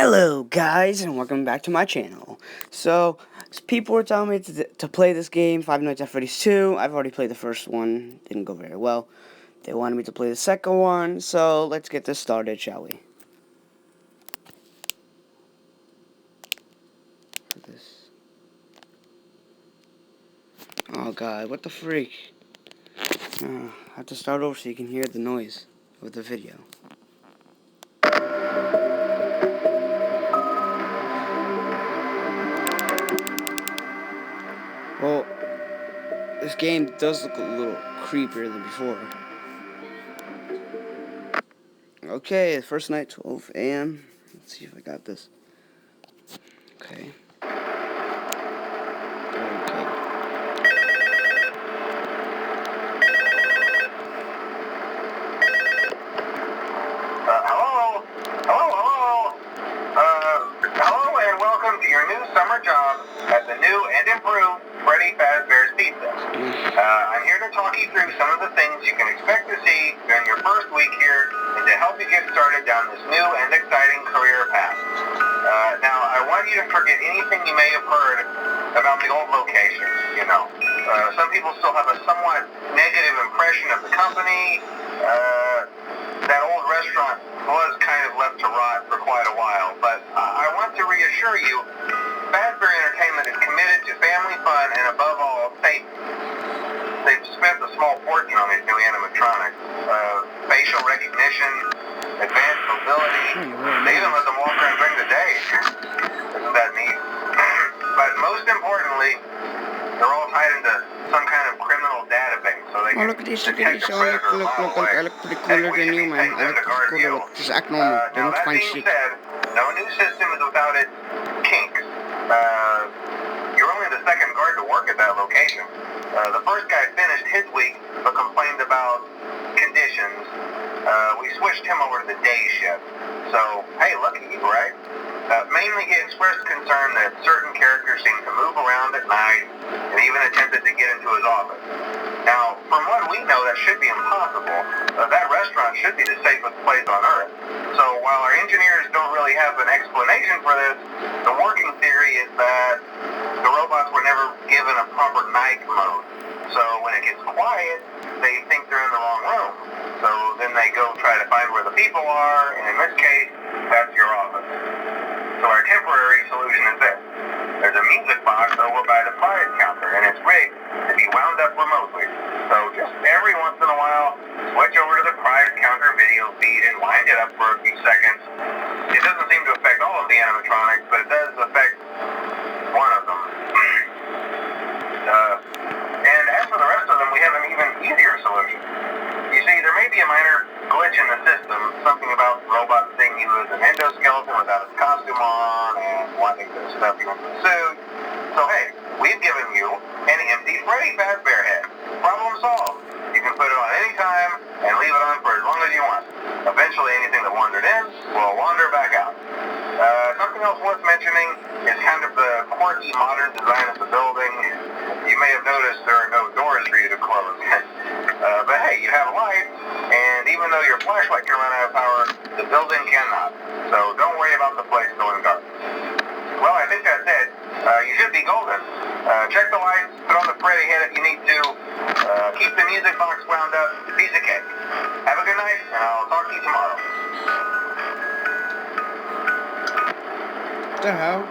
Hello guys and welcome back to my channel. So people were telling me to play this game, Five Nights at Freddy's 2. I've already played the first one, didn't go very well. They wanted me to play the second one, so let's get this started, shall we? Oh god, what the freak? I have to start over so you can hear the noise of the video. Well, this game does look a little creepier than before. Okay, first night, 12 a.m. Let's see if I got this. Okay. Hello and welcome to your new summer job at the new and improved Freddy Fazbear's Pizza. I'm here to talk you through some of the things you can expect to see during your first week here and to help you get started down this new and exciting career path. Now, I want you to forget anything you may have heard about the old location, some people still have a somewhat negative impression of the company. That old restaurant was kind of left to rot for quite a while, but I want to reassure you, Fazbear Entertainment is committed to family fun and above all, safety. They've spent a small fortune on these new animatronics. Facial recognition, advanced mobility, they even let them walk around during the day. Isn't that neat? But most importantly, they're all tied into some kind of criminal database, so they can detect a predator a mile away. I look pretty cooler than you, man. I look cooler. Just act normal. Now, Don't that find being shit. said, no new system is without its kinks. You're only the second guard to work at that location. The first guy finished his week, but complained about conditions. We switched him over to the day shift. So, hey, lucky you, right? Mainly he expressed concern that certain characters seemed to move around at night and even attempted to get into his office. Now, from what we know, that should be impossible. That restaurant should be the safest place on Earth. So while our engineers don't really have an explanation for this, the working theory is that the robots were never given a proper night mode. So when it gets quiet, they think they're in the wrong room. So then they go try to find where the people are, and in this case, that's your office. So our temporary solution is this. There's a music box over by the prize counter, and it's rigged to be wound up remotely. So just every once in a while, switch over to the prize counter video feed and wind it up for a few seconds. It doesn't seem to affect all of the animatronics, but it does affect one of them. And as for the rest of them, we have an even easier solution. You see, there may be a minor glitch in the system, something about robots seeing you as an endoskeleton without its costume on and wanting to stuff you into the suit. So hey, we've given you an empty Freddy Fazbear head. Problem solved. You can put it on any time and leave it on for as long as you want. Eventually anything that wandered in will wander back out. Something else worth mentioning is kind of the quirky modern design of the building. You may have noticed there are no doors for you to close. But hey, you have light, and even though your flashlight can run out of power, the building cannot. So don't worry about the place going dark. Well, I think that's it. You should be golden. Check the lights, put on the Freddy head if you need to. Keep the music box wound up. Piece of cake. Have a good night, and I'll talk to you tomorrow. What the hell?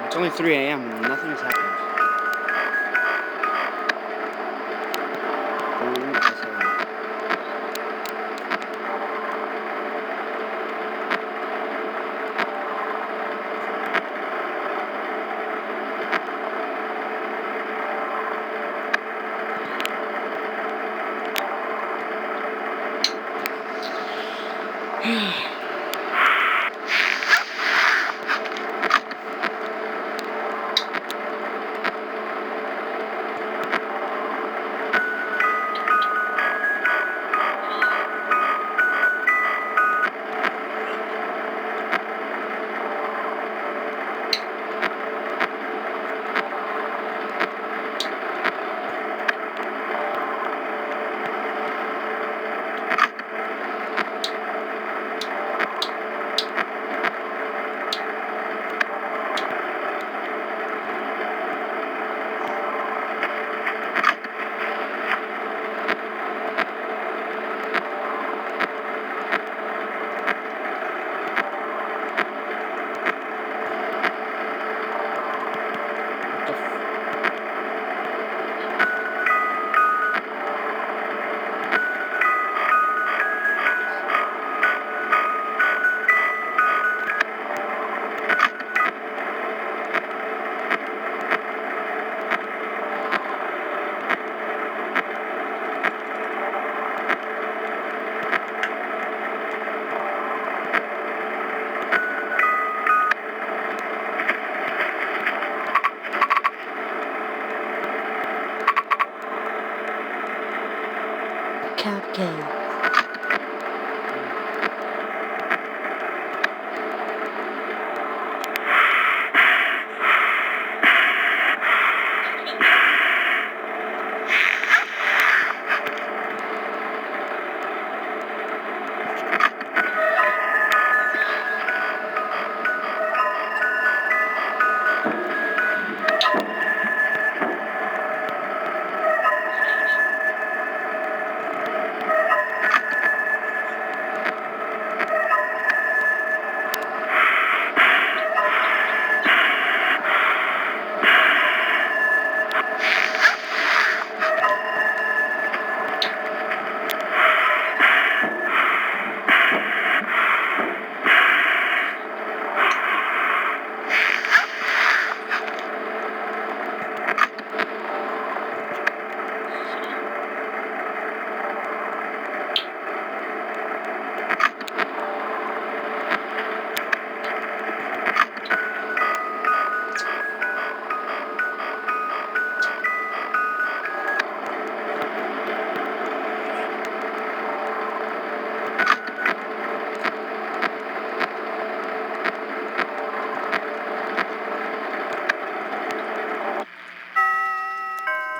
It's only 3 a.m. and nothing has happened. Okay.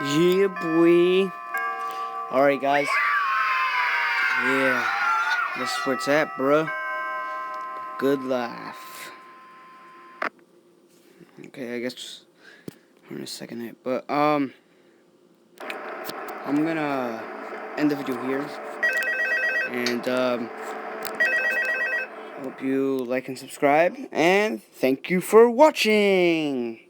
Yeah, boy. Alright, guys. Yeah. This is where it's at, bruh. Good laugh. Okay, I guess we're in a second hit. But, I'm gonna end the video here. And, hope you like and subscribe. And thank you for watching.